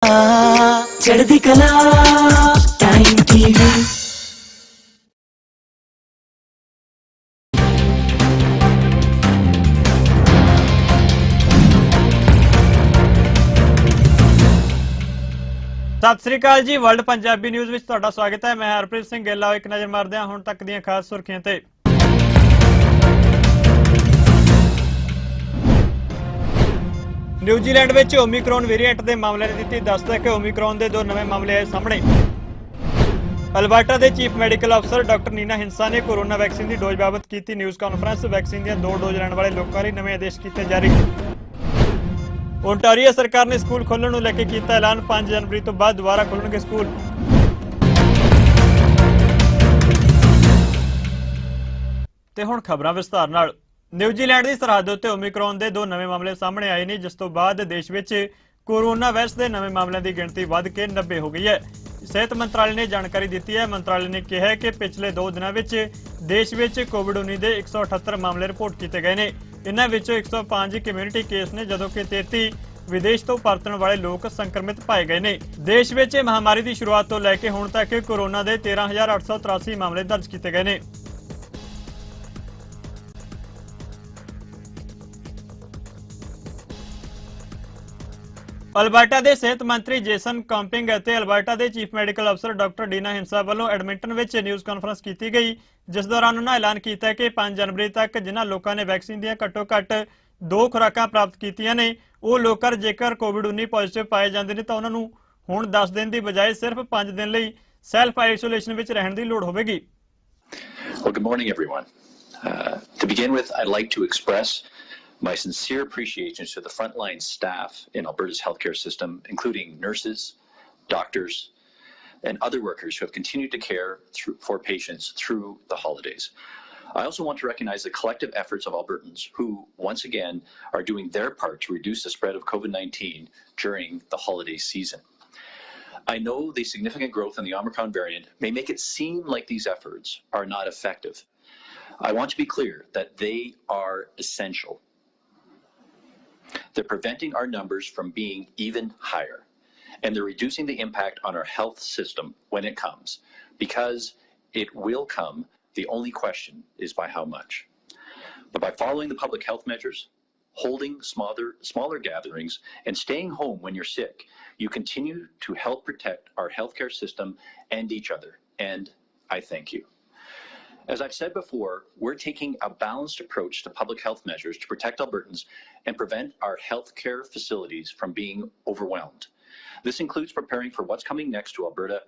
Chardikla Time TV। सत श्री अकाल जी। World Punjabi news which तुहाडा स्वागत है। मैं हरप्रीत सिंह गिल। एक नज़र मारदे हां हुण तक दीआं खास सुर्खियां ते। न्यूजीलैंड विच ओमिक्रॉन वेरिएंट के मामले ने दी दस कि ओमिक्रॉन के दो नवे मामले आए सामने। अल्बर्टा के चीफ मैडिकल अफसर डॉक्टर नीना हिंसा ने कोरोना वैक्सीन की डोज बाबत की न्यूज़ कॉन्फ्रेंस। वैक्सीन दी दो डोज लैण वाले लोगों लई नवे आदेश किए जारी। ओंटारियो सरकार ने स्कूल खोलण नूं लैके कीता ऐलान। 5 जनवरी तो बाद दोबारा खुलणगे स्कूल। ते हुण खबरां विस्तार नाल। न्यूजीलैंड की सरहद उत्ते ओमिक्रॉन के दो नवे मामले सामने आए ने, जिस तो बाद देश में कोरोना वायरस के नवे मामलों की गिणती वध के 90 हो गई है। सेहत मंत्रालय ने जानकारी दी है। मंत्रालय ने कहा है कि पिछले 2 दिनों में देश में कोविड-19 के 178 मामले रिपोर्ट किए गए हैं। इन्हां विचों 105 कम्यूनिटी केस ने, जदों कि 33 विदेश तो परतण वाले लोग संक्रमित पाए गए हैं। देश में महामारी की शुरुआत तो लैके हुण तक कोरोना के 13,883 मामले दर्ज किए गए हैं। अल्बर्टा के सेहत मंत्री जेसन कॉम्पिंग और अल्बर्टा के चीफ मैडिकल अफसर डॉक्टर नीना हिंसा वालों एडमिंटन में न्यूज़ कॉन्फ्रेंस की गई, जिस दौरान उन्होंने ऐलान किया कि 5 जनवरी तक जिन्होंने लोगों ने वैक्सीन दी घट्टो घट्ट 2 खुराकां प्राप्त कीतियां ने, वो लोग जेकर कोविड-19 पॉजिटिव पाए जाते हैं तो उन्होंने हुण 10 दिन की बजाय सिर्फ 5 दिन लई सैल्फ आइसोलेशन में रहने की लोड़ होगी। Well, good morning, everyone. To begin with, I'd like to express my sincere appreciation to the frontline staff in Alberta's healthcare system, including nurses, doctors, and other workers who have continued to care for patients through the holidays. I also want to recognize the collective efforts of Albertans who, once again, are doing their part to reduce the spread of COVID-19 during the holiday season. I know the significant growth in the Omicron variant may make it seem like these efforts are not effective. I want to be clear that they are essential. They're preventing our numbers from being even higher, and they're reducing the impact on our health system when it comes, because it will come. The only question is by how much. But by following the public health measures, holding smaller gatherings, and staying home when you're sick, you continue to help protect our healthcare system and each other, and I thank you. As I've said before, we're taking a balanced approach to public health measures to protect Albertans and prevent our healthcare facilities from being overwhelmed. This includes preparing for what's coming next to Alberta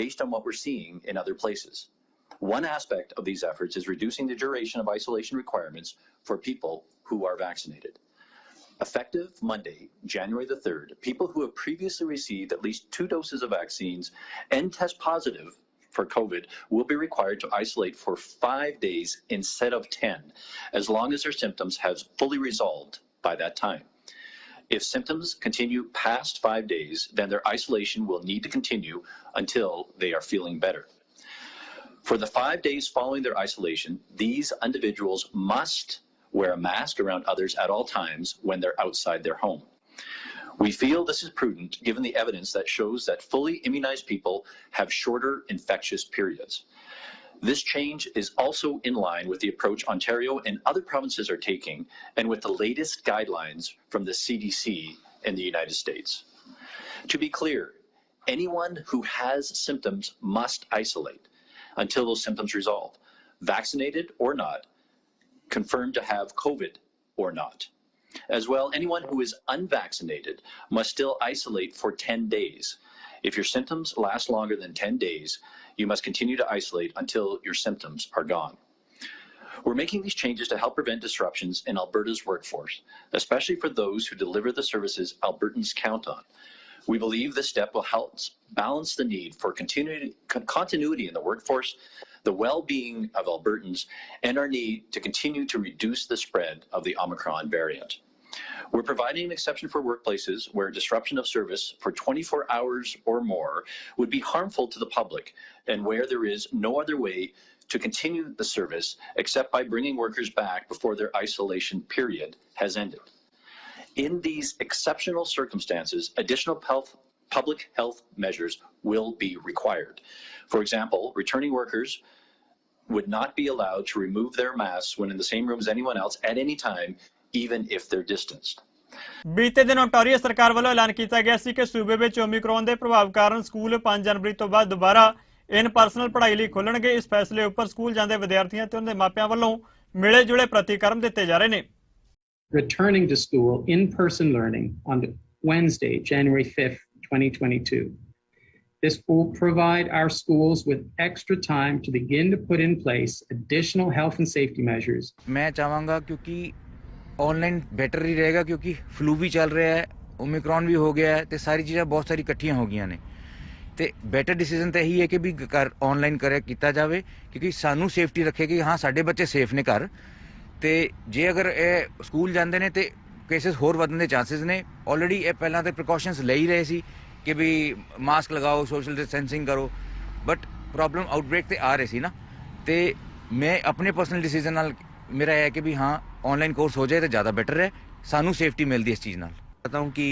based on what we're seeing in other places. One aspect of these efforts is reducing the duration of isolation requirements for people who are vaccinated. Effective Monday, January the 3rd, people who have previously received at least 2 doses of vaccines and test positive for COVID will be required to isolate for 5 days instead of 10, as long as their symptoms have fully resolved by that time. If symptoms continue past 5 days, then their isolation will need to continue until they are feeling better. For the 5 days following their isolation, these individuals must wear a mask around others at all times when they're outside their home. We feel this is prudent given the evidence that shows that fully immunized people have shorter infectious periods. This change is also in line with the approach Ontario and other provinces are taking, and with the latest guidelines from the CDC in the United States. To be clear, anyone who has symptoms must isolate until those symptoms resolve, vaccinated or not, confirmed to have COVID or not. As well, anyone who is unvaccinated must still isolate for 10 days. If your symptoms last longer than 10 days, you must continue to isolate until your symptoms are gone. We're making these changes to help prevent disruptions in Alberta's workforce, especially for those who deliver the services Albertans count on. We believe this step will help balance the need for continuity in the workforce, the well-being of Albertans, and our need to continue to reduce the spread of the Omicron variant. We're providing an exception for workplaces where disruption of service for 24 hours or more would be harmful to the public, and where there is no other way to continue the service except by bringing workers back before their isolation period has ended. In these exceptional circumstances, additional public health measures will be required. For example, returning workers would not be allowed to remove their masks when in the same room as anyone else at any time, even if they're distanced. ਬੀਤੇ ਦਿਨ Ontario ਸਰਕਾਰ ਵੱਲੋਂ ਐਲਾਨ ਕੀਤਾ ਗਿਆ ਸੀ ਕਿ ਸੂਬੇ ਵਿੱਚ ਓਮਿਕਰੋਨ ਦੇ ਪ੍ਰਭਾਵ ਕਾਰਨ ਸਕੂਲ 5 ਜਨਵਰੀ ਤੋਂ ਬਾਅਦ ਦੁਬਾਰਾ ਇਨ ਪਰਸਨਲ ਪੜ੍ਹਾਈ ਲਈ ਖੁੱਲਣਗੇ। ਇਸ ਫੈਸਲੇ ਉੱਪਰ ਸਕੂਲ ਜਾਂਦੇ ਵਿਦਿਆਰਥੀਆਂ ਤੇ ਉਹਨਾਂ ਦੇ ਮਾਪਿਆਂ ਵੱਲੋਂ ਮਿਲੇ ਜੁਲੇ ਪ੍ਰਤੀਕਰਮ ਦਿੱਤੇ ਜਾ ਰਹੇ ਨੇ। Returning to school, in-person learning on Wednesday, January 5th, 2022. This will provide our schools with extra time to begin to put in place additional health and safety measures. मैं चाहूँगा क्योंकि ऑनलाइन बेटर ही रहेगा, क्योंकि फ्लू भी चल रहा है, Omicron भी हो गया है, तो सारी चीज़ां बहुत सारी इकट्ठियां हो गई ने। तो बेटर डिसीजन तो यही है कि भी ऑनलाइन करे किया जाए, क्योंकि सानू सेफ्टी रखे कि हाँ साडे बच्चे सेफ ने घर। तो जे अगर स्कूल जाते हैं तो केसिस होर वधन के चांसिस ने। ऑलरेडी ये पहला तो प्रिकॉशनस ले ही रहे सी कि भी मास्क लगाओ, सोशल डिस्टेंसिंग करो, बट प्रॉब्लम आउटब्रेक तो आ रही सी ना। तो मैं अपने पर्सनल डिसीजन नाल मेरा है कि भी हाँ ऑनलाइन कोर्स हो जाए तो ज़्यादा बेटर है, सानू सेफ्टी मिलती है इस चीज़ नाल। चाहता हूँ कि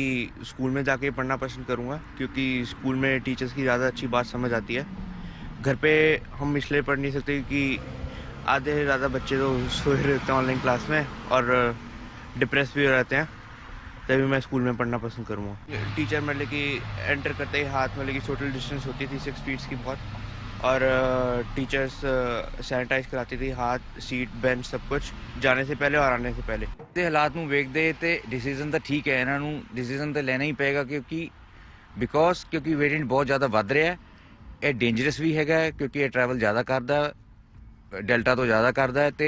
स्कूल में जाके पढ़ना पसंद करूँगा, क्योंकि स्कूल में टीचर्स की ज़्यादा अच्छी बात समझ आती है। घर पे हम इसलिए पढ़ नहीं सकते कि आधे से ज़्यादा बच्चे तो सोए रहते हैं ऑनलाइन क्लास में और डिप्रेस भी हो रहते हैं, तभी मैं स्कूल में पढ़ना पसंद करूँगा। टीचर मतलब कि एंटर करते ही हाथ मतलब कि सोशल डिस्टेंस होती थी 6 फीट की बहुत, और टीचर्स सैनिटाइज कराती थी हाथ, सीट, बेंच, सब कुछ जाने से पहले और आने से पहले। ते हालात नूं वेखदे ते डिसीजन तो ठीक है, इन्हां नूं डिसीजन तो लेना ही पेगा, क्योंकि वेरिएंट बहुत ज़्यादा वध रहा है। ये डेंजरस भी हैगा क्योंकि ये ट्रैवल ज़्यादा करदा, डेल्टा तो ज़्यादा करदा है। तो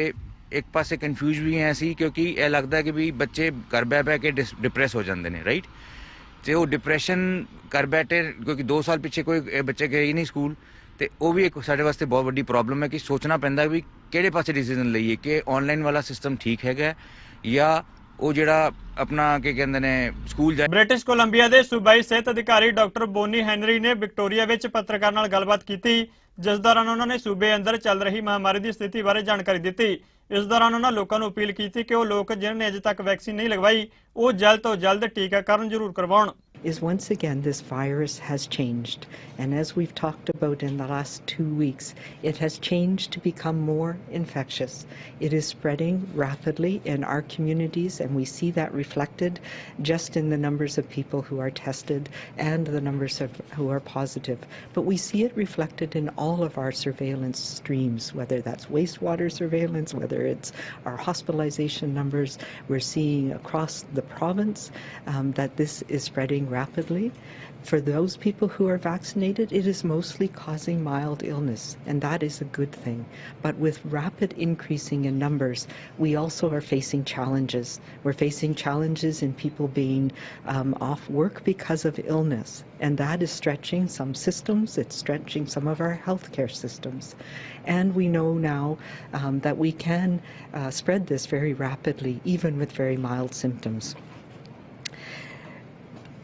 एक पासे कन्फ्यूज भी हैं असी, क्योंकि यह लगता है कि भी बच्चे घर बह के डिप्रेस हो जाते हैं, राइट। तो वो डिप्रैशन कर बैठे, क्योंकि 2 साल पिछे कोई बच्चे गए ही नहीं स्कूल, तो वो भी एक साढ़े वास्ते बहुत बड़ी प्रॉब्लम है कि सोचना पैंदा भी किहड़े पासे डिसीजन लईए, कि ऑनलाइन वाला सिस्टम ठीक हैगा या वो जिहड़ा अपना की कहंदे ने स्कूल जा। ब्रिटिश कोलंबिया के सूबाई सेहत अधिकारी डॉक्टर बोनी हैनरी ने विक्टोरिया में पत्रकार नाल गलबात की, जिस दौरान उन्होंने सूबे अंदर चल रही महामारी की स्थिति बारे जानकारी दी। इस दौरान उन्होंने लोगों को अपील की कि वो लोग जिन्होंने अजे तक वैक्सीन नहीं लगवाई वो जल्द तो जल्द टीकाकरण जरूर करवाउण। Is once again this virus has changed, and as we've talked about in the last 2 weeks, it has changed to become more infectious. It is spreading rapidly in our communities, and we see that reflected just in the numbers of people who are tested and the numbers of who are positive. But we see it reflected in all of our surveillance streams, whether that's wastewater surveillance, whether it's our hospitalization numbers. We're seeing across the province that this is spreading rapidly. For those people who are vaccinated, it is mostly causing mild illness, and that is a good thing. But with rapid increasing in numbers, we also are facing challenges. We're facing challenges in people being off work because of illness, and that is stretching some systems. It's stretching some of our healthcare systems. And we know now that we can spread this very rapidly, even with very mild symptoms.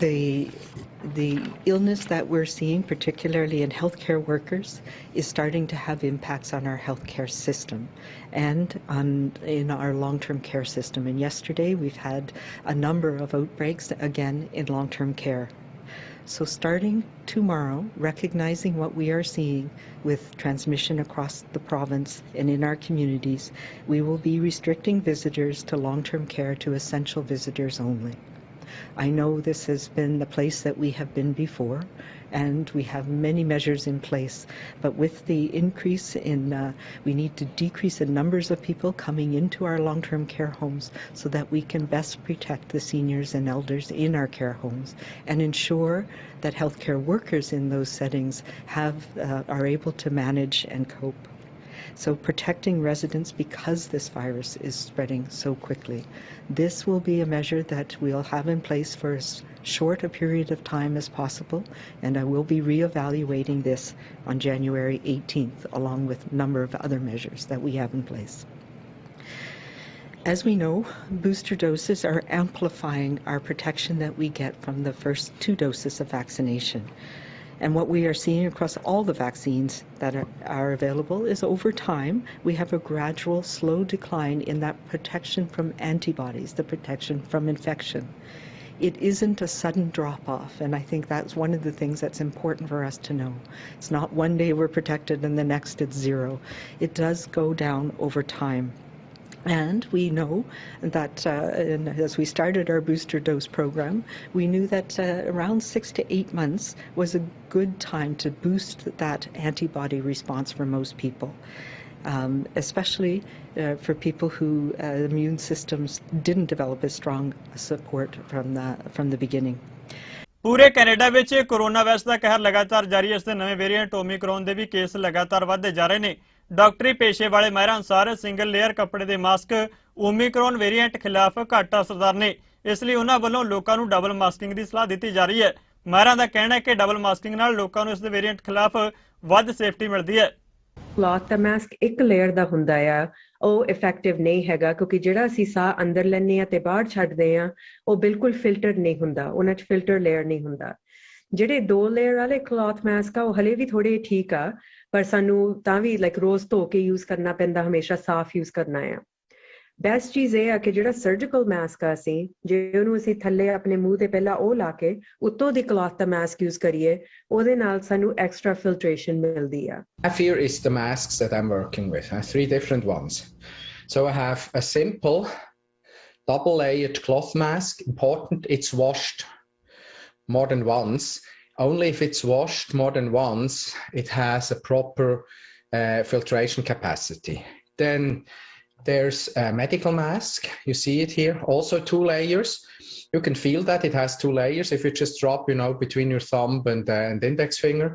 The illness that we're seeing, particularly in healthcare workers, is starting to have impacts on our healthcare system and in our long-term care system. And yesterday we've had a number of outbreaks again in long-term care. So starting tomorrow, recognizing what we are seeing with transmission across the province and in our communities, we will be restricting visitors to long-term care to essential visitors only. I know this has been the place that we have been before, and we have many measures in place, but with the increase in, we need to decrease the numbers of people coming into our long-term care homes so that we can best protect the seniors and elders in our care homes and ensure that healthcare workers in those settings are able to manage and cope. So protecting residents because this virus is spreading so quickly. This will be a measure that we'll have in place for as short a period of time as possible, and I will be re-evaluating this on January 18th along with a number of other measures that we have in place. As we know, booster doses are amplifying our protection that we get from the first 2 doses of vaccination. And what we are seeing across all the vaccines that are available is over time, we have a gradual, slow decline in that protection from antibodies, the protection from infection. it isn't a sudden drop off, and I think that's one of the things that's important for us to know. It's not one day we're protected and the next it's zero. It does go down over time. And we know that as we started our booster dose program, we knew that around 6 to 8 months was a good time to boost that antibody response for most people, especially for people who immune systems didn't develop as strong support from the beginning. ਪੂਰੇ Canada ਵਿੱਚ corona virus ਦਾ ਕਹਿਰ ਲਗਾਤਾਰ ਜਾਰੀ ਹੈ। ਇਸ ਦੇ ਨਵੇਂ variant Omicron ਦੇ ਵੀ ਕੇਸ ਲਗਾਤਾਰ ਵਧਦੇ ਜਾ ਰਹੇ ਨੇ। ਡਾਕਟਰੀ ਪੇਸ਼ੇ ਵਾਲੇ ਮਾਹਿਰਾਂ ਅਨੁਸਾਰ ਸਿੰਗਲ ਲੇਅਰ ਕੱਪੜੇ ਦੇ ਮਾਸਕ ਓਮਿਕਰੋਨ ਵੇਰੀਐਂਟ ਖਿਲਾਫ ਘੱਟ ਅਸਰਦਾਰ ਨੇ, ਇਸ ਲਈ ਉਹਨਾਂ ਵੱਲੋਂ ਲੋਕਾਂ ਨੂੰ ਡਬਲ ਮਾਸਕਿੰਗ ਦੀ ਸਲਾਹ ਦਿੱਤੀ ਜਾ ਰਹੀ ਹੈ। ਮਾਹਿਰਾਂ ਦਾ ਕਹਿਣਾ ਹੈ ਕਿ ਡਬਲ ਮਾਸਕਿੰਗ ਨਾਲ ਲੋਕਾਂ ਨੂੰ ਇਸ ਦੇ ਵੇਰੀਐਂਟ ਖਿਲਾਫ ਵੱਧ ਸੇਫਟੀ ਮਿਲਦੀ ਹੈ। ਕਲੌਥ ਦਾ ਮਾਸਕ ਇੱਕ ਲੇਅਰ ਦਾ ਹੁੰਦਾ ਆ, ਉਹ ਇਫੈਕਟਿਵ ਨਹੀਂ ਹੈਗਾ ਕਿਉਂਕਿ ਜਿਹੜਾ ਅਸੀਂ ਸਾਹ ਅੰਦਰ ਲੈਂਦੇ ਆ ਤੇ ਬਾਹਰ ਛੱਡਦੇ ਆ ਉਹ ਬਿਲਕੁਲ ਫਿਲਟਰ ਨਹੀਂ ਹੁੰਦਾ, ਉਹਨਾਂ 'ਚ ਫਿਲਟਰ ਲੇਅਰ ਨਹੀਂ ਹੁੰਦਾ। ਜਿਹੜੇ 2 ਲੇਅਰ ਵਾਲੇ ਕਲੌਥ ਮਾਸਕ ਆ ਉਹ ਹਲੇ ਵੀ ਥੋੜੇ ਠੀਕ ਆ, ਪਰ ਸਾਨੂੰ ਤਾਂ ਵੀ ਰੋਜ਼ ਧੋ ਕੇ ਯੂਜ਼ ਕਰਨਾ ਪੈਂਦਾ, ਹਮੇਸ਼ਾ ਸਾਫ਼ ਯੂਜ਼ ਕਰਨਾ ਆ। ਬੈਸਟ ਚੀਜ਼ ਇਹ ਆ ਕਿ ਜਿਹੜਾ ਸਰਜੀਕਲ ਮਾਸਕ ਆ ਅਸੀਂ ਜੇ ਉਹਨੂੰ ਅਸੀਂ ਥੱਲੇ ਆਪਣੇ ਮੂੰਹ ਤੇ ਪਹਿਲਾਂ ਉਹ ਲਾ ਕੇ ਉੱਤੋਂ ਦੀ ਕਲੌਥ ਦਾ ਮਾਸਕ ਯੂਜ਼ ਕਰੀਏ, ਉਹਦੇ ਨਾਲ ਸਾਨੂੰ ਐਕਸਟਰਾ ਫਿਲਟਰੇਸ਼ਨ ਮਿਲਦੀ ਆ। Here is the masks that I'm working with. I have 3 different ones. So I have a simple double layered cloth mask. Important, it's washed more than once. Only if it's washed more than once, it has a proper filtration capacity. Then there's a medical mask. You see it here. Also 2 layers. You can feel that it has 2 layers. If you just drop, between your thumb and index finger,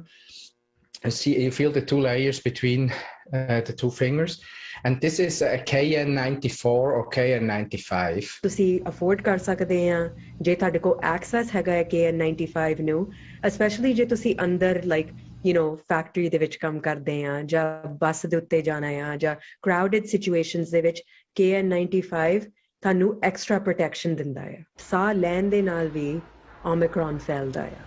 you feel the 2 layers between the 2 fingers. And this is a KN94 or KN95. ਤੁਸੀਂ afford ਕਰ ਸਕਦੇ ਆ ਜੇ ਤੁਹਾਡੇ ਕੋਲ access ਹੈਗਾ ਹੈ KN95 ਨੂੰ, ਸਪੈਸ਼ਲੀ ਜੇ ਤੁਸੀਂ ਅੰਦਰ ਫੈਕਟਰੀ ਦੇ ਵਿੱਚ ਕੰਮ ਕਰਦੇ ਆ ਜਾਂ ਬੱਸ ਦੇ ਉੱਤੇ ਜਾਣਾ ਆ ਜਾਂ ਕਰਾਊਡਡ ਸਿਚੁਏਸ਼ਨਸ ਦੇ ਵਿੱਚ KN95 ਤੁਹਾਨੂੰ ਐਕਸਟਰਾ ਪ੍ਰੋਟੈਕਸ਼ਨ ਦਿੰਦਾ ਆ। ਸਾਹ ਲੈਣ ਦੇ ਨਾਲ ਵੀ ਓਮਿਕਰੋਨ ਫੈਲਦਾ ਆ,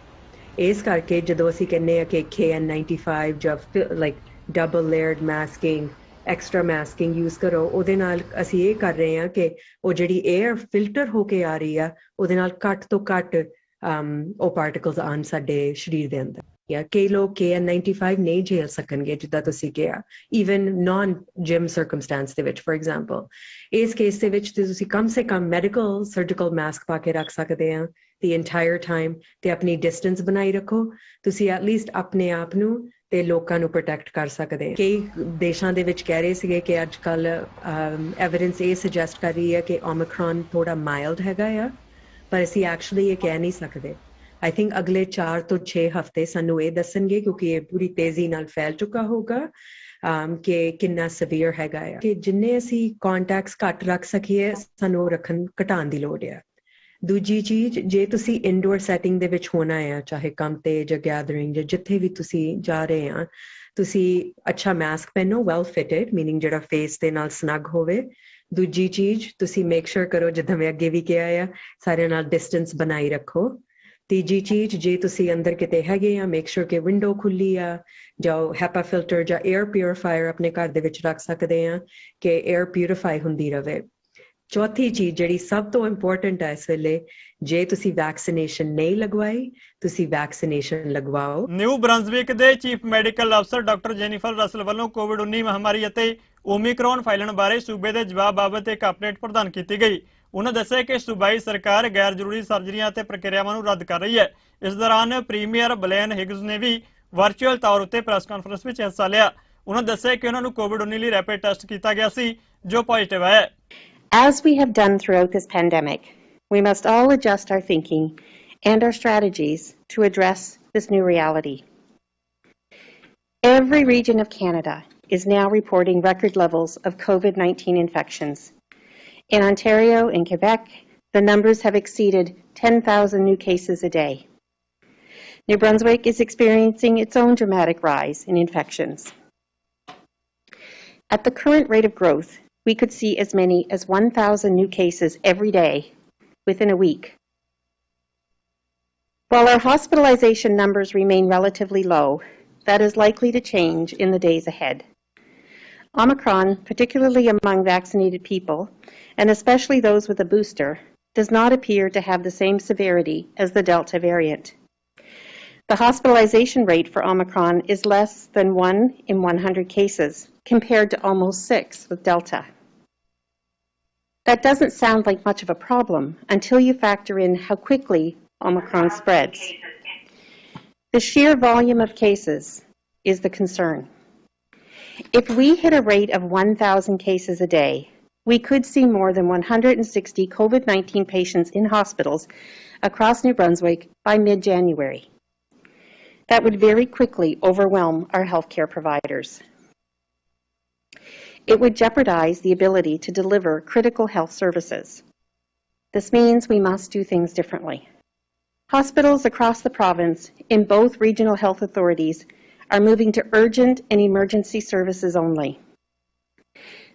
ਇਸ ਕਰਕੇ ਜਦੋਂ ਅਸੀਂ ਕਹਿੰਦੇ ਆ ਕਿ KN95 ਜਾਂ double layered masking extra masking use ਕਰੋ, ਉਹਦੇ ਨਾਲ ਅਸੀਂ ਇਹ ਕਰ ਰਹੇ ਹਾਂ ਕਿ ਉਹ ਜਿਹੜੀ ਏਅਰ ਫਿਲਟਰ ਹੋ ਕੇ ਆ ਰਹੀ ਆ ਉਹਦੇ ਨਾਲ ਘੱਟ ਤੋਂ ਘੱਟ ਉਹ ਪਾਰਟੀਕਲਸ ਆਉਣ ਸਾਡੇ ਸਰੀਰ ਦੇ ਅੰਦਰ। ਕਈ ਲੋਕ KN95 ਨਹੀਂ ਝੇਲ ਸਕਣਗੇ, ਜਿੱਦਾਂ ਤੁਸੀਂ ਕਿਹਾ, ਈਵਨ ਨਾਨ ਜਿਮ ਸਰਕਮਸਟੈਂਸ ਦੇ ਵਿੱਚ। ਫੋਰ ਐਗਜ਼ਾਮਪਲ ਇਸ ਕੇਸ ਦੇ ਵਿੱਚ ਤੁਸੀਂ ਕਮ ਸੇ ਕਮ ਮੈਡੀਕਲ ਸਰਜੀਕਲ ਮਾਸਕ ਪਾ ਕੇ ਰੱਖ ਸਕਦੇ ਆ ਦੀ ਇੰਟਾਇਰ ਟਾਈਮ, ਤੇ ਆਪਣੀ ਡਿਸਟੈਂਸ ਬਣਾਈ ਰੱਖੋ। ਤੁਸੀਂ ਐਟਲੀਸਟ ਆਪਣੇ ਆਪ ਨੂੰ ਤੇ ਲੋਕਾਂ ਨੂੰ ਪ੍ਰੋਟੈਕਟ ਕਰ ਸਕਦੇ। ਕਈ ਦੇਸ਼ਾਂ ਦੇ ਵਿੱਚ ਕਹਿ ਰਹੇ ਸੀਗੇ ਕਿ ਅੱਜ ਕੱਲ ਐਵੀਡੈਂਸ ਇਹ ਸੁਜੈਸਟ ਕਰ ਰਹੀ ਹੈ ਕਿ ਓਮਿਕਰੋਨ ਥੋੜਾ ਮਾਈਲਡ ਹੈਗਾ ਆ, ਪਰ ਅਸੀਂ ਐਕਚੁਅਲੀ ਇਹ ਕਹਿ ਨਹੀਂ ਸਕਦੇ। ਆਈ ਥਿੰਕ ਅਗਲੇ 4 ਤੋਂ 6 ਹਫ਼ਤੇ ਸਾਨੂੰ ਇਹ ਦੱਸਣਗੇ, ਕਿਉਂਕਿ ਇਹ ਪੂਰੀ ਤੇਜ਼ੀ ਨਾਲ ਫੈਲ ਚੁੱਕਾ ਹੋਊਗਾ ਕਿ ਕਿੰਨਾ ਸਵੀਅਰ ਹੈਗਾ ਆ। ਕਿ ਜਿੰਨੇ ਅਸੀਂ ਕੰਟੈਕਟਸ ਘੱਟ ਰੱਖ ਸਕੀਏ ਸਾਨੂੰ ਘਟਾਉਣ ਦੀ ਲੋੜ ਆ। ਦੂਜੀ ਚੀਜ਼, ਜੇ ਤੁਸੀਂ ਇਨਡੋਰ ਸੈਟਿੰਗ ਦੇ ਵਿੱਚ ਹੋਣਾ ਆ, ਚਾਹੇ ਕੰਮ ਤੇ ਜਾਂ ਗੈਦਰਿੰਗ ਜਾਂ ਜਿੱਥੇ ਵੀ ਤੁਸੀਂ ਜਾ ਰਹੇ ਆ, ਤੁਸੀਂ ਅੱਛਾ ਮਾਸਕ ਪਹਿਨੋ, ਵੈਲ ਫਿਟਡ, ਮੀਨਿੰਗ ਜਿਹੜਾ ਫੇਸ ਦੇ ਨਾਲ ਸਨੱਗ ਹੋਵੇ। ਦੂਜੀ ਚੀਜ਼, ਤੁਸੀਂ ਮੇਕ ਸ਼ੋਰ ਕਰੋ, ਜਿੱਦਾਂ ਮੈਂ ਅੱਗੇ ਵੀ ਕਿਹਾ ਆ, ਸਾਰਿਆਂ ਨਾਲ ਡਿਸਟੈਂਸ ਬਣਾਈ ਰੱਖੋ। ਤੀਜੀ ਚੀਜ਼, ਜੇ ਤੁਸੀਂ ਅੰਦਰ ਕਿਤੇ ਹੈਗੇ ਆ, ਮੇਕ ਸ਼ੋਰ ਕਿ ਵਿੰਡੋ ਖੁੱਲੀ ਆ, ਜਾਂ ਹੈਪਾ ਫਿਲਟਰ ਜਾਂ ਏਅਰ ਪਿਊਰੀਫਾਇਰ ਆਪਣੇ ਘਰ ਦੇ ਵਿੱਚ ਰੱਖ ਸਕਦੇ ਆ ਕਿ ਏਅਰ ਪਿਊਰੀਫਾਈ ਹੁੰਦੀ ਰਵੇ। ਚੌਥੀ ਚੀਜ਼ ਜਿਹੜੀ ਸਭ ਤੋਂ ਇੰਪੋਰਟੈਂਟ ਹੈ ਇਸ ਵੇਲੇ, ਜੇ ਤੁਸੀਂ ਵੈਕਸੀਨੇਸ਼ਨ ਨਹੀਂ ਲਗਵਾਈ, ਤੁਸੀਂ ਵੈਕਸੀਨੇਸ਼ਨ ਲਗਵਾਓ। ਨਿਊ ਬ੍ਰੰਜ਼ਵਿਕ ਦੇ ਚੀਫ ਮੈਡੀਕਲ ਅਫਸਰ ਡਾਕਟਰ ਜੈਨੀਫਰ ਰਸਲ ਵੱਲੋਂ ਕੋਵਿਡ-19 ਮਹਾਮਾਰੀ ਅਤੇ ਓਮਿਕਰੋਨ ਫੈਲਣ ਬਾਰੇ ਸੂਬੇ ਦੇ ਜਵਾਬ ਬਾਬਤ ਇੱਕ ਅਪਡੇਟ ਪ੍ਰਦਾਨ ਕੀਤੀ ਗਈ। ਉਹਨਾਂ ਦੱਸਿਆ ਕਿ ਸੂਬਾਈ ਸਰਕਾਰ ਗੈਰ ਜ਼ਰੂਰੀ ਸਰਜਰੀਆਂ ਅਤੇ ਪ੍ਰਕਿਰਿਆਵਾਂ ਨੂੰ ਰੱਦ ਕਰ ਰਹੀ ਹੈ। ਇਸ ਦੌਰਾਨ ਪ੍ਰੀਮੀਅਰ ਬਲੈਨ ਹਿਗਜ਼ ਨੇ ਵੀ ਵਰਚੁਅਲ ਤੌਰ ਉੱਤੇ ਪ੍ਰੈਸ ਕਾਨਫਰੰਸ ਵਿੱਚ ਹਿੱਸਾ ਲਿਆ। ਉਹਨਾਂ ਦੱਸਿਆ ਕਿ ਉਹਨਾਂ ਨੂੰ ਕੋਵਿਡ-19 ਲਈ ਰੈਪਿਡ ਟੈਸਟ ਕੀਤਾ ਗਿਆ ਸੀ, ਜੋ ਪੋਜ਼ਿਟਿਵ ਹੈ। As we have done throughout this pandemic, we must all adjust our thinking and our strategies to address this new reality. Every region of Canada is now reporting record levels of COVID-19 infections. In Ontario and Quebec, the numbers have exceeded 10,000 new cases a day. New Brunswick is experiencing its own dramatic rise in infections. At the current rate of growth, we could see as many as 1,000 new cases every day within a week. While our hospitalization numbers remain relatively low, that is likely to change in the days ahead. Omicron, particularly among vaccinated people, and especially those with a booster, does not appear to have the same severity as the Delta variant. The hospitalization rate for Omicron is less than 1 in 100 cases, compared to almost 6 with Delta. That doesn't sound like much of a problem until you factor in how quickly Omicron spreads. The sheer volume of cases is the concern. If we hit a rate of 1,000 cases a day, we could see more than 160 COVID-19 patients in hospitals across New Brunswick by mid-January. That would very quickly overwhelm our healthcare providers. It would jeopardize the ability to deliver critical health services. This means we must do things differently. Hospitals across the province in both regional health authorities are moving to urgent and emergency services only.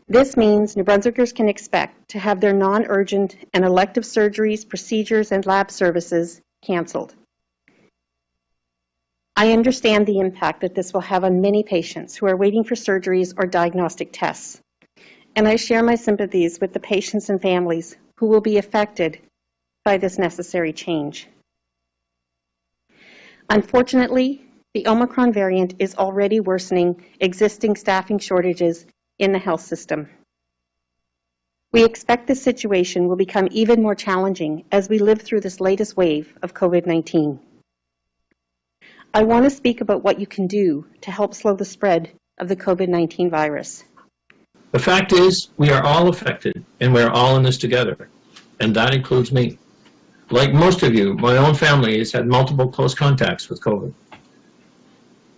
This means New Brunswickers can expect to have their non-urgent and elective surgeries, procedures, and lab services cancelled. I understand the impact that this will have on many patients who are waiting for surgeries or diagnostic tests, and I share my sympathies with the patients and families who will be affected by this necessary change. Unfortunately, the Omicron variant is already worsening existing staffing shortages in the health system. We expect this situation will become even more challenging as we live through this latest wave of COVID-19. I want to speak about what you can do to help slow the spread of the COVID-19 virus. The fact is, we are all affected, and we're all in this together, and that includes me. Like most of you, my own family has had multiple close contacts with COVID.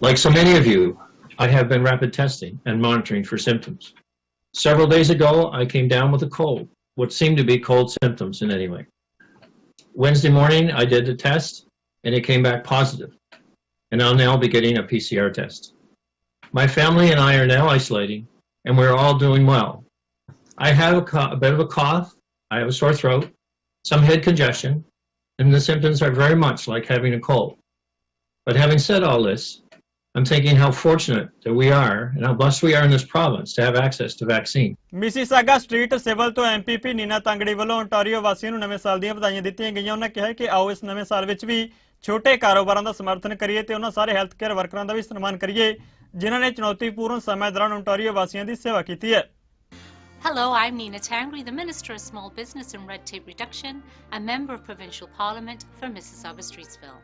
Like so many of you, I have been rapid testing and monitoring for symptoms. Several days ago, I came down with a cold, what seemed to be cold symptoms in any way. Wednesday morning, I did the test, and it came back positive, and I'll now be getting a PCR test. My family and I are now isolating, and we're all doing well. I have a bit of a cough, I have a sore throat, some head congestion, and the symptoms are very much like having a cold. But having said all this, I'm thinking how fortunate that we are and how blessed we are in this province to have access to vaccine. Mississauga street civil ਤੋਂ MPP Nina ਤੰਗੜੀ ਵੱਲੋਂ ontario ਵਾਸੀਆਂ ਨੂੰ ਨਵੇਂ ਸਾਲ ਦੀਆਂ ਵਧਾਈਆਂ ਦਿੱਤੀਆਂ ਗਈਆਂ। ਉਹਨਾਂ ਕਿਹਾ ਕਿ ਆਓ ਇਸ ਨਵੇਂ ਸਾਲ ਵਿੱਚ ਵੀ ਛੋਟੇ ਕਾਰੋਬਾਰਾਂ ਦਾ ਸਮਰਥਨ ਕਰੀਏ ਤੇ ਉਹਨਾਂ ਸਾਰੇ ਹੈਲਥ ਕੇਅਰ ਵਰਕਰਾਂ ਦਾ ਵੀ ਸਨਮਾਨ ਕਰੀਏ ਜਿਨ੍ਹਾਂ ਨੇ ਚੁਣੌਤੀਪੂਰਨ ਸਮੇਂ ਦੌਰਾਨ ontario ਵਾਸੀਆਂ ਦੀ ਸੇਵਾ ਕੀਤੀ ਹੈ। Hello, I'm Nina Tangri, the Minister of Small Business and Red Tape Reduction and Member of Provincial Parliament for Mississauga Streetsville.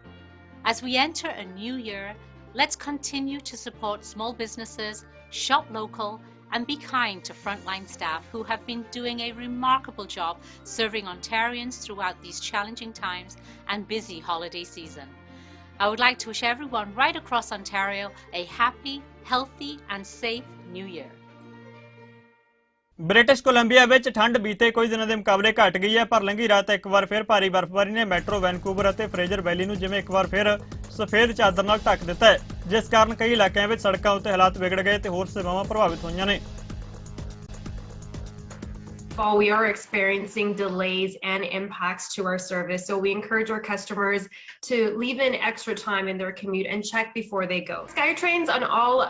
As we enter a new year, let's continue to support small businesses, shop local, and be kind to frontline staff who have been doing a remarkable job serving Ontarians throughout these challenging times and busy holiday season. I would like to wish everyone right across Ontario a happy, healthy, and safe New Year. British Columbia ਵਿੱਚ ਠੰਡ ਬੀਤੇ ਕੁਝ ਦਿਨਾਂ ਦੇ ਮੁਕਾਬਲੇ ਘਟ ਗਈ ਹੈ ਪਰ ਲੰਘੀ ਰਾਤ ਇੱਕ ਵਾਰ ਫਿਰ ਭਾਰੀ ਬਰਫ਼ਬਾਰੀ ਨੇ ਮੈਟਰੋ ਵੈਨਕੂਵਰ ਅਤੇ ਫਰੇਜ਼ਰ ਵੈਲੀ ਨੂੰ ਜਿਵੇਂ ਇੱਕ ਵਾਰ ਫਿਰ ਸਫੇਦ ਚਾਦਰ ਨਾਲ ਢੱਕ ਦਿੱਤਾ ਹੈ ਜਿਸ ਕਾਰਨ ਕਈ ਇਲਾਕਿਆਂ ਵਿੱਚ ਸੜਕਾਂ ਉੱਤੇ ਹਾਲਾਤ ਵਿਗੜ ਗਏ ਤੇ ਹੋਰ ਸੇਵਾਵਾਂ ਪ੍ਰਭਾਵਿਤ ਹੋਈਆਂ ਨੇ। We are experiencing delays and impacts to our service, so we encourage our customers to leave in extra time in their commute and check before they go. SkyTrains on all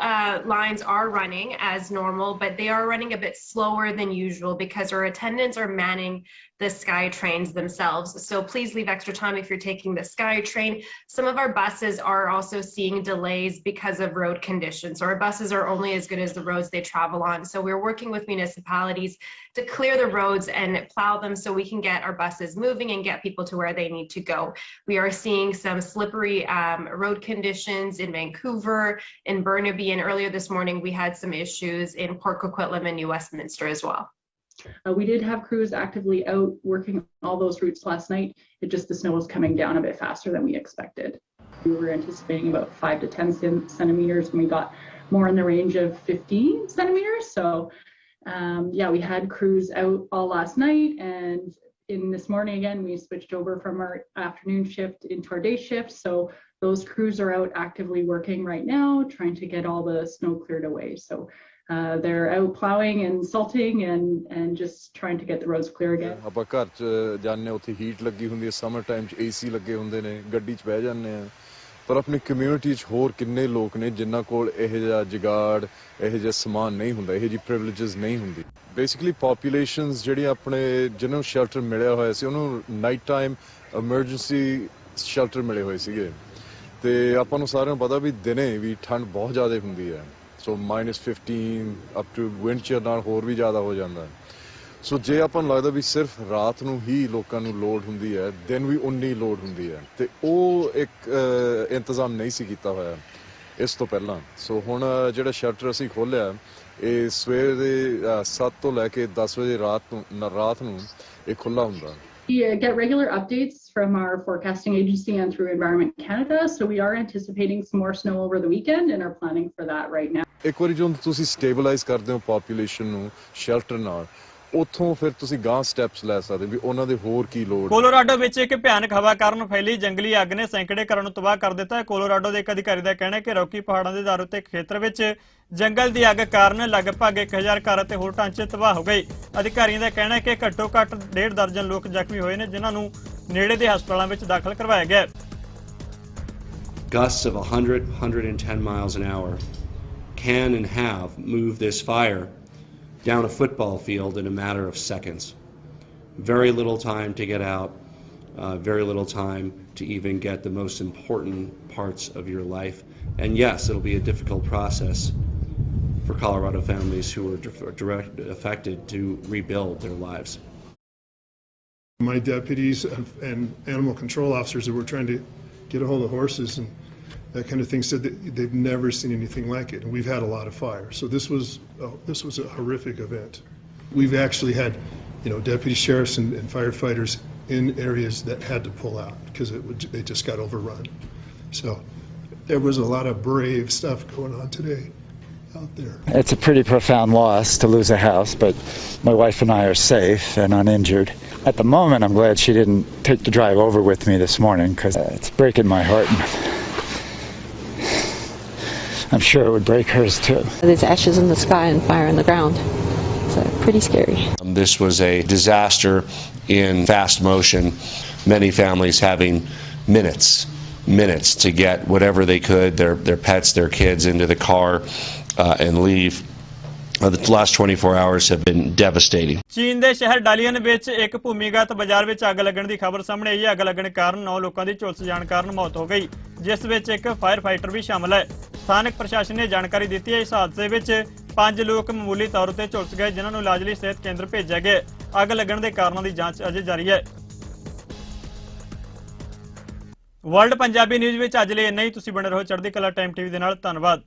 lines are running as normal, but they are running a bit slower than usual because our attendants are manning the SkyTrains themselves. So please leave extra time if you're taking the SkyTrain. Some of our buses are also seeing delays because of road conditions. So our buses are only as good as the roads they travel on. So we're working with municipalities to clear the roads and plow them so we can get our buses moving and get people to where they need to go. We are seeing some slippery road conditions in Vancouver, in Burnaby, and earlier this morning we had some issues in Port Coquitlam and New Westminster as well. We did have crews actively out working all those routes last night. It just the snow was coming down a bit faster than we expected. We were anticipating about 5 to 10 centimeters and we got more in the range of 15 centimeters. So yeah, we had crews out all last night, and in this morning again we switched over from our afternoon shift into our day shift, so those crews are out actively working right now trying to get all the snow cleared away. So they're out plowing and salting and just trying to get the roads clear again. ਆਪਾਂ ਘਰ ਚ ਜਾਣੇ ਉੱਥੇ heat ਲੱਗੀ ਹੁੰਦੀ ਹੈ, summer time ਚ AC ਲੱਗੇ ਹੁੰਦੇ ਨੇ, ਗੱਡੀ ਚ ਬਹਿ ਜਾਂਦੇ ਆ, ਪਰ ਆਪਣੀ ਕਮਿਊਨਿਟੀ 'ਚ ਹੋਰ ਕਿੰਨੇ ਲੋਕ ਨੇ ਜਿਨ੍ਹਾਂ ਕੋਲ ਇਹੋ ਜਿਹਾ ਜੁਗਾੜ ਇਹੋ ਜਿਹਾ ਸਮਾਨ ਨਹੀਂ ਹੁੰਦਾ, ਇਹੋ ਜਿਹੀ ਪ੍ਰਿਵਿਲੇਜਸ ਨਹੀਂ ਹੁੰਦੀ। ਬੇਸਿਕਲੀ ਪਾਪੂਲੇਸ਼ਨਸ ਜਿਹੜੀ ਆਪਣੇ ਜਿਹਨਾਂ ਨੂੰ ਸ਼ੈਲਟਰ ਮਿਲਿਆ ਹੋਇਆ ਸੀ ਉਹਨੂੰ ਨਾਈਟ ਟਾਈਮ ਐਮਰਜੈਂਸੀ ਸ਼ੈਲਟਰ ਮਿਲੇ ਹੋਏ ਸੀਗੇ ਤੇ ਆਪਾਂ ਨੂੰ ਸਾਰਿਆਂ ਨੂੰ ਪਤਾ ਵੀ ਦਿਨੇ ਵੀ ਠੰਡ ਬਹੁਤ ਜ਼ਿਆਦਾ ਹੁੰਦੀ ਹੈ। ਸੋ -15 ਅਪ ਟੂ ਵਿੰਡ ਚੀਅਰ ਨਾਲ ਹੋਰ ਵੀ ਜ਼ਿਆਦਾ ਹੋ ਜਾਂਦਾ। ਸੋ ਜੇ ਆਪਾਂ ਨੂੰ ਲੱਗਦਾ ਵੀ ਸਿਰਫ ਰਾਤ ਨੂੰ ਹੀ ਲੋਕਾਂ ਨੂੰ ਲੋੜ ਹੁੰਦੀ ਹੈ, ਦਿਨ ਵੀ ਉਨੀ ਲੋੜ ਹੁੰਦੀ ਹੈ ਤੇ ਉਹ ਇੱਕ ਇੰਤਜ਼ਾਮ ਨਹੀਂ ਸੀ ਕੀਤਾ ਹੋਇਆ ਇਸ ਤੋਂ ਪਹਿਲਾਂ। ਸੋ ਹੁਣ ਜਿਹੜਾ ਸ਼ੈਲਟਰ ਅਸੀਂ ਖੋਲ੍ਹਿਆ ਇਹ ਸਵੇਰ ਦੇ 7 ਤੋਂ ਲੈ ਕੇ 10 ਵਜੇ ਰਾਤ ਨੂੰ ਇਹ ਖੁੱਲ੍ਹਾ ਹੁੰਦਾ। We get regular updates from our forecasting agency and through Environment Canada, so we are anticipating some more snow over the weekend and are planning for that right now. ਇੱਕ ਵਾਰੀ ਜਦੋਂ ਤੁਸੀਂ ਸਟੇਬਲਾਈਜ਼ ਕਰਦੇ ਹੋ ਪਾਪੂਲੇਸ਼ਨ ਨੂੰ shelter ਨਾਲ, ਉੱਥੋਂ ਫਿਰ ਤੁਸੀਂ ਗਾਂ ਸਟੈਪਸ ਲੈ ਸਕਦੇ ਵੀ ਉਹਨਾਂ ਦੇ ਹੋਰ ਕੀ ਲੋੜ। ਕੋਲੋਰਾਡੋ ਵਿੱਚ ਇੱਕ ਭਿਆਨਕ ਹਵਾ ਕਾਰਨ ਫੈਲੀ ਜੰਗਲੀ ਅੱਗ ਨੇ ਸੈਂਕੜੇ ਘਰਾਂ ਨੂੰ ਤਬਾਹ ਕਰ ਦਿੱਤਾ ਹੈ। ਕੋਲੋਰਾਡੋ ਦੇ ਇੱਕ ਅਧਿਕਾਰੀ ਦਾ ਕਹਿਣਾ ਹੈ ਕਿ ਰੌਕੀ ਪਹਾੜਾਂ ਦੇ ਦਾਰ ਉੱਤੇ ਖੇਤਰ ਵਿੱਚ ਜੰਗਲ ਦੀ ਅੱਗ ਕਾਰਨ ਲਗਭਗ 1000 ਘਰ ਅਤੇ ਹੋਰ ਢਾਂਚੇ ਤਬਾਹ ਹੋ ਗਏ। ਅਧਿਕਾਰੀਆਂ ਦਾ ਕਹਿਣਾ ਹੈ ਕਿ ਘੱਟੋ ਘੱਟ 1.5 ਦਰਜਨ ਲੋਕ ਜ਼ਖਮੀ ਹੋਏ ਨੇ ਜਿਨ੍ਹਾਂ ਨੂੰ ਨੇੜੇ ਦੇ ਹਸਪਤਾਲਾਂ ਵਿੱਚ ਦਾਖਲ ਕਰਵਾਇਆ ਗਿਆ। Gusts of 110 miles an hour can and have moved this fire down a football field in a matter of seconds. Very little time to get out, very little time to even get the most important parts of your life. And yes, it'll be a difficult process for Colorado families who are directly affected to rebuild their lives. My deputies and animal control officers that were trying to get a hold of horses and that kind of thing said that they've never seen anything like it, and we've had a lot of fire. So this was a horrific event. We've actually had, deputy sheriffs and firefighters in areas that had to pull out because they just got overrun. So there was a lot of brave stuff going on today out there. It's a pretty profound loss to lose a house, but my wife and I are safe and uninjured. At the moment, I'm glad she didn't take the drive over with me this morning because it's breaking my heart. I'm sure it would break hers too. There's ashes in the sky and fire in the ground. So pretty scary. This was a disaster in fast motion. Many families having minutes to get whatever they could, their pets, their kids into the car and leave. The last 24 hours have been devastating. ਚੀਨ ਦੇ ਸ਼ਹਿਰ ਡਾਲੀਅਨ ਵਿੱਚ ਇੱਕ ਭੂਮੀਗਤ ਬਾਜ਼ਾਰ ਵਿੱਚ ਅੱਗ ਲੱਗਣ ਦੀ ਖਬਰ ਸਾਹਮਣੇ ਆਈ ਹੈ। ਅੱਗ ਲੱਗਣ ਕਾਰਨ 9 ਲੋਕਾਂ ਦੀ ਝੁਲਸ ਜਾਣ ਕਾਰਨ ਮੌਤ ਹੋ ਗਈ, ਜਿਸ ਵਿੱਚ ਇੱਕ ਫਾਇਰ ਫਾਈਟਰ ਵੀ ਸ਼ਾਮਲ ਹੈ। ਸਥਾਨਕ ਪ੍ਰਸ਼ਾਸਨ ਨੇ ਜਾਣਕਾਰੀ ਦਿੱਤੀ ਹੈ ਇਸ ਹਾਦਸੇ ਵਿੱਚ 5 ਲੋਕ ਮਾਮੂਲੀ ਤੌਰ ਉੱਤੇ ਝੁਲਸ ਗਏ ਜਿਨ੍ਹਾਂ ਨੂੰ ਇਲਾਜ ਲਈ ਸਿਹਤ ਕੇਂਦਰ ਭੇਜਿਆ ਗਿਆ। ਅੱਗ ਲੱਗਣ ਦੇ ਕਾਰਨਾਂ ਦੀ ਜਾਂਚ ਅਜੇ ਜਾਰੀ ਹੈ। ਵਰਲਡ ਪੰਜਾਬੀ ਨਿਊਜ਼ ਵਿੱਚ ਅੱਜ ਲਈ ਇੰਨਾ ਹੀ। ਤੁਸੀਂ ਬਣੇ ਰਹੋ ਚੜ੍ਹਦੀ ਕਲਾ ਟਾਈਮ ਟੀਵੀ ਦੇ ਨਾਲ। ਧੰਨਵਾਦ।